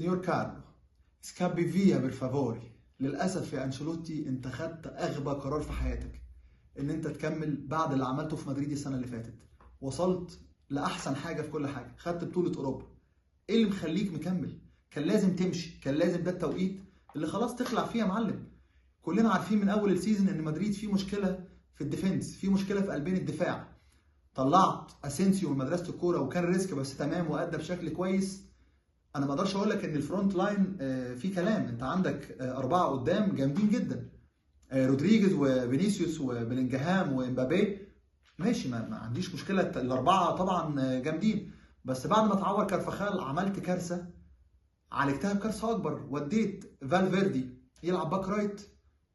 سينيور كارلو سكابي فيا بالفافوري. للاسف يا انشيلوتي انت خدت اغبى قرار في حياتك، ان انت تكمل بعد اللي عملته في مدريد السنه اللي فاتت. وصلت لاحسن حاجه في كل حاجه، خدت بطوله اوروبا. ايه اللي مخليك مكمل؟ كان لازم تمشي، كان لازم ده التوقيت اللي خلاص تخلع فيه يا معلم. كلنا عارفين من اول السيزون ان مدريد فيه مشكله في الديفنس، فيه مشكله في قلبين الدفاع. طلعت اسينسيو من مدرسه الكوره وكان ريسك بس تمام وادى بشكل كويس. انا ما اقدرش اقول لك ان الفرونت لاين فيه كلام، انت عندك اربعه قدام جامدين جدا، رودريجيز وفينيسيوس وبلينجهام ومبابي. ماشي، ما عنديش مشكله، الاربعه طبعا جامدين. بس بعد ما اتعور كارفاخال عملت كارثه، عالجتها بكارثه اكبر. وديت فالفيردي يلعب باك رايت،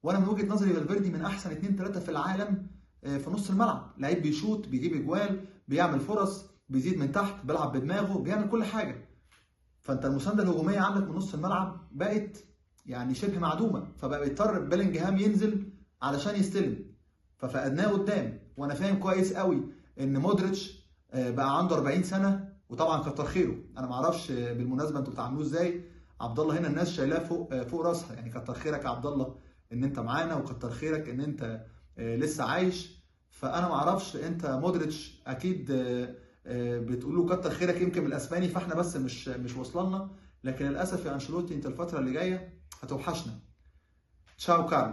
وانا من وجهه نظري فالفيردي من احسن 2 3 في العالم في نص الملعب. لعيب بيشوط، بيجيب اجوال، بيعمل فرص، بيزيد من تحت، بيلعب بدماغه، بيعمل كل حاجه. فانت المسانده الهجوميه عندك من نص الملعب بقت يعني شبه معدومه، فبقى بيضطر بيلينجهام ينزل علشان يستلم، ففقدناه قدام. وانا فاهم كويس قوي ان مودريتش بقى عنده 40 سنه، وطبعا كتر خيره. انا ما اعرفش بالمناسبه انتوا بتعاملوه ازاي. عبد الله هنا الناس شايلاه فوق راسها، يعني كتر خيرك يا عبد الله ان انت معانا، وكتر خيرك ان انت لسه عايش. فانا ما اعرفش انت مودريتش اكيد بتقول له كتر خيرك يمكن بالاسباني، فاحنا بس مش واصلنا. لكن للاسف يا انشيلوتي انت الفتره اللي جايه هتوحشنا. تشاو كارلو.